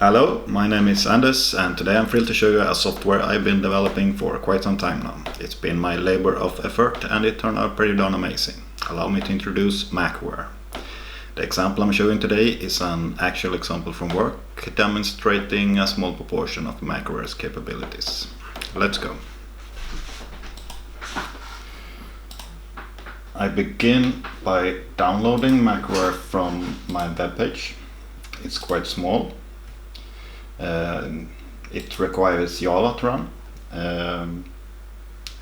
Hello, my name is Anders and today I'm thrilled to show you a software I've been developing for quite some time now. It's been my labor of effort and it turned out pretty darn amazing. Allow me to introduce Macroware. The example I'm showing today is an actual example from work demonstrating a small proportion of Macroware's capabilities. Let's go. I begin by downloading Macroware from my webpage. It's quite small. It requires Java to run.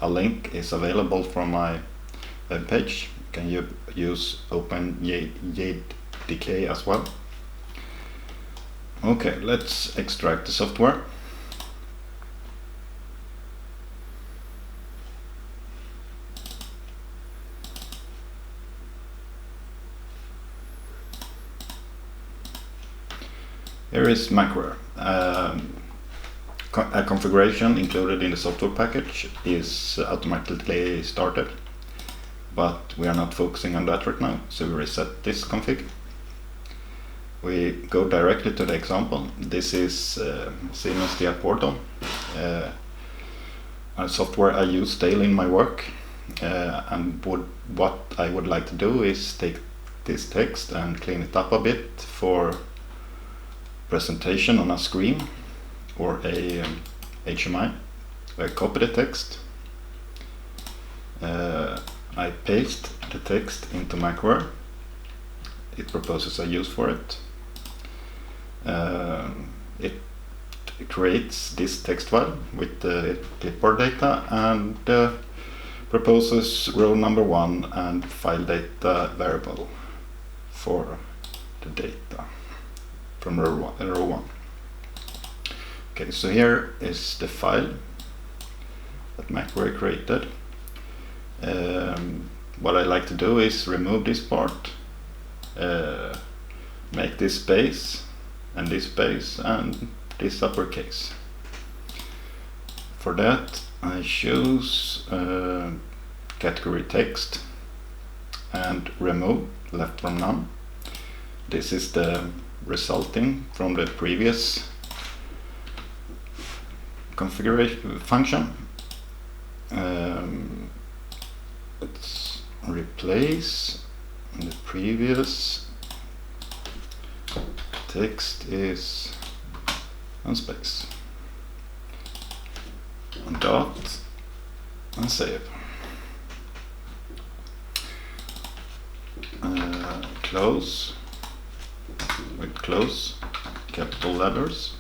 A link is available from my webpage. You can use OpenJDK as well. Okay, let's extract the software. Here is Macroware. A configuration included in the software package is automatically started, but we are not focusing on that right now, so we reset this config. We go directly to the example. This is Siemens DR Portal, a software I use daily in my work, and what I would like to do is take this text and clean it up a bit for presentation on a screen or a HMI. I copy the text, I paste the text into Macroware. It proposes a use for it. It creates this text file with the clipboard data and proposes row number 1 and file data variable for the data from row 1. Okay, so here is the file that Macroware created. What I like to do is remove this part, make this space and this uppercase. For that I choose category text and remove left from none. This is the resulting from the previous configuration function. Let's replace the previous text is on space, on dot, and save. Close with close capital letters,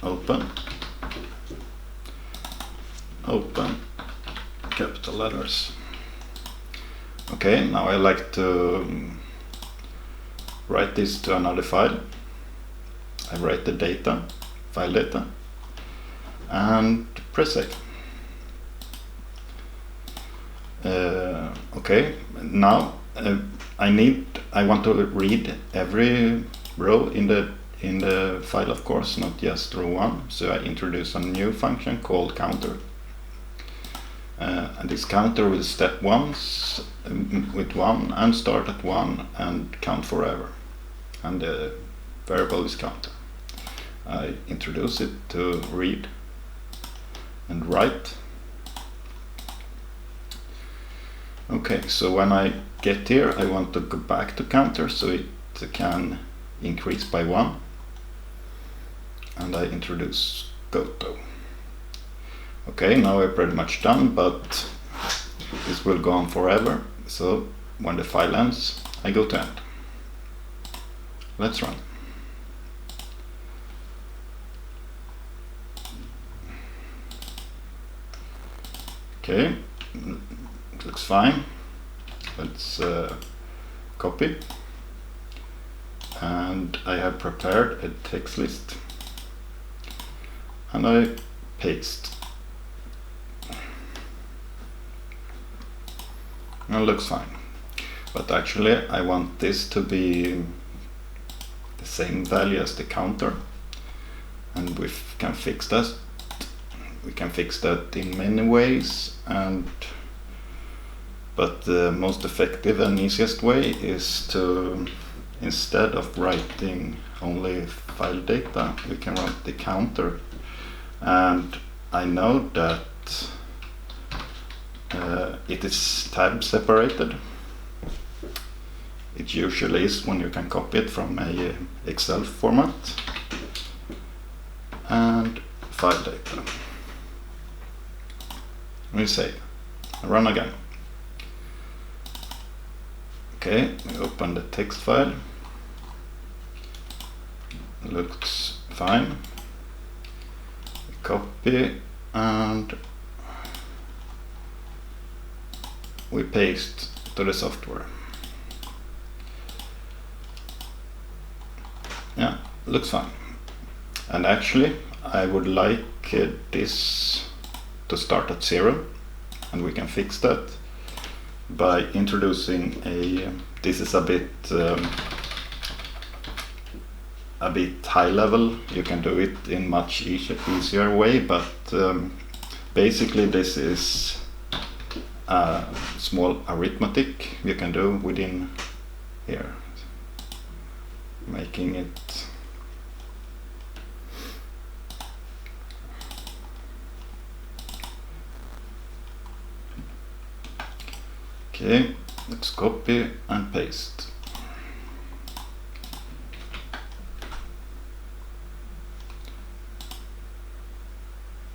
open capital letters. Okay, now I like to write this to another file. I write the data, file data, and press save. Okay, now I want to read every row in the file, of course, not just row 1. So I introduce a new function called counter. And this counter will step once with 1 and start at 1 and count forever. And the variable is counter. I introduce it to read and write. Okay, so when I get here, I want to go back to counter so it can increase by 1. And I introduce goto. Okay, now we're pretty much done, but this will go on forever. So when the file ends, I go to end. Let's run. Okay, it looks fine. Let's copy. And I have prepared a text list. And I paste. And it looks fine. But actually I want this to be the same value as the counter. And we can fix that. We can fix that in many ways, but the most effective and easiest way is to instead of writing only file data, we can write the counter. And I know that it is tab separated. It usually is when you can copy it from a Excel format. And file data. We save. Run again. Okay, we open the text file. Looks fine. We copy and we paste to the software. Yeah, looks fine. And actually, I would like this to start at 0, and we can fix that by introducing this is a bit high level. You can do it in much easier way, but basically this is a small arithmetic you can do within here, making it okay. Let's copy and paste.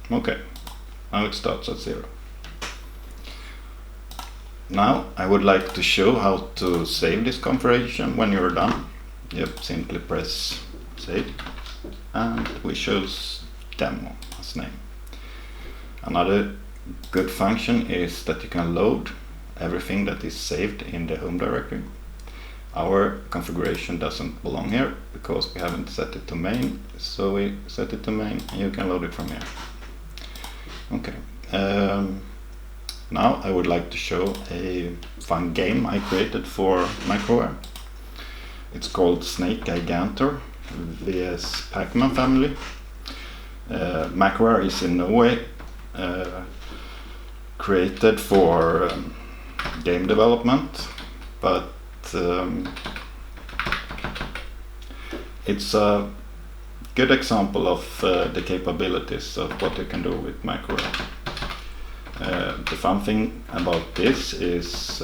Okay, now it starts at 0. Now I would like to show how to save this configuration. When you're done, you simply press save and we choose demo as name. Another good function is that you can load everything that is saved in the home directory. Our configuration doesn't belong here because we haven't set it to main, so we set it to main and you can load it from here. Okay, now I would like to show a fun game I created for Macroware. It's called Snake Gigantor vs Pac-Man family. Macroware is in no way created for game development, but it's a good example of the capabilities of what you can do with Macroware. The fun thing about this is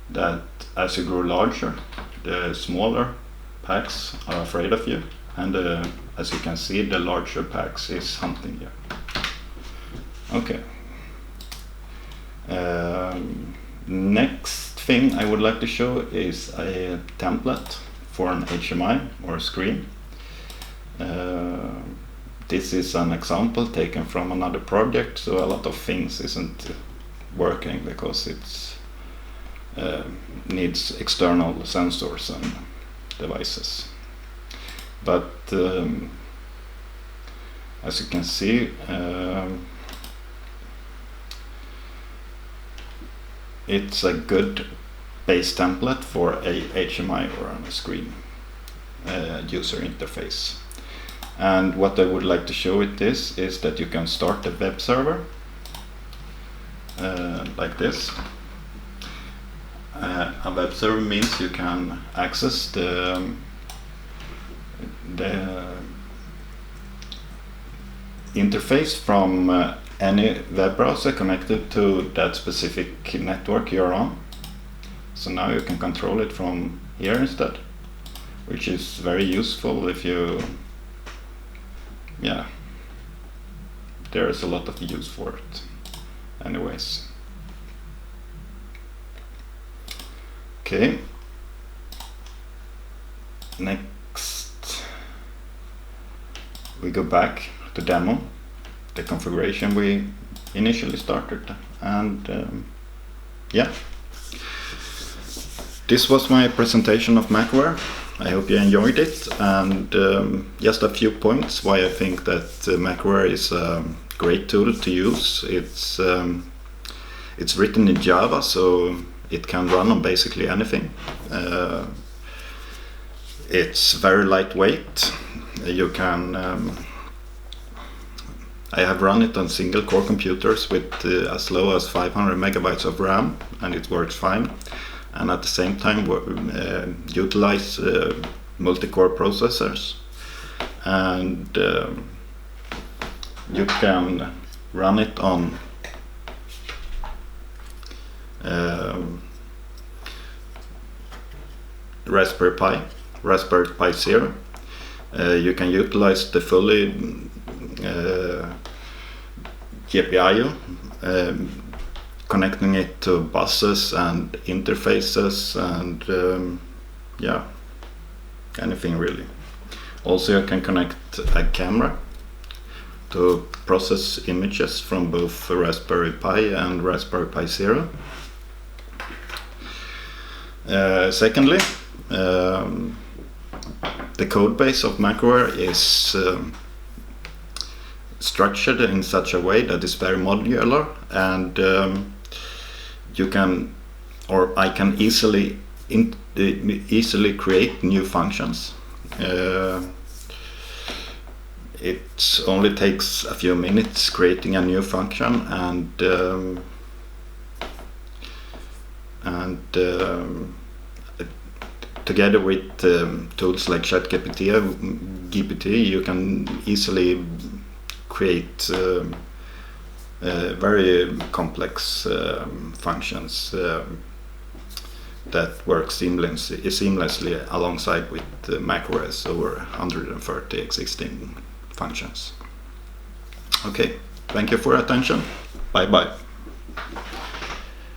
that as you grow larger, the smaller packs are afraid of you, and as you can see, the larger packs is hunting you. Okay. Next thing I would like to show is a template for an HMI or a screen. This is an example taken from another project, so a lot of things isn't working because it's needs external sensors and devices. But as you can see, it's a good base template for a HMI or on a screen user interface. And what I would like to show with this is that you can start a web server like this. A web server means you can access the interface from any web browser connected to that specific network you're on. So now you can control it from here instead, which is very useful if you, yeah, there is a lot of use for it anyways. Okay, next we go back to demo, the configuration we initially started, and yeah, this was my presentation of Macroware. I hope you enjoyed it, and just a few points why I think that Macroware is a great tool to use. It's written in Java, so it can run on basically anything. It's very lightweight. You can I have run it on single core computers with as low as 500 megabytes of RAM, and it works fine. and at the same time utilize multi-core processors, and you can run it on Raspberry Pi Zero. You can utilize the fully GPIO, connecting it to buses and interfaces and yeah, anything really. Also you can connect a camera to process images from both Raspberry Pi and Raspberry Pi Zero. Secondly, the code base of Macroware is structured in such a way that it's very modular, and you can, or I can easily create new functions. It only takes a few minutes creating a new function, and together with tools like ChatGPT, you can easily create very complex functions that work seamlessly alongside with Macroware's over 130 existing functions. Okay, thank you for your attention. Bye bye.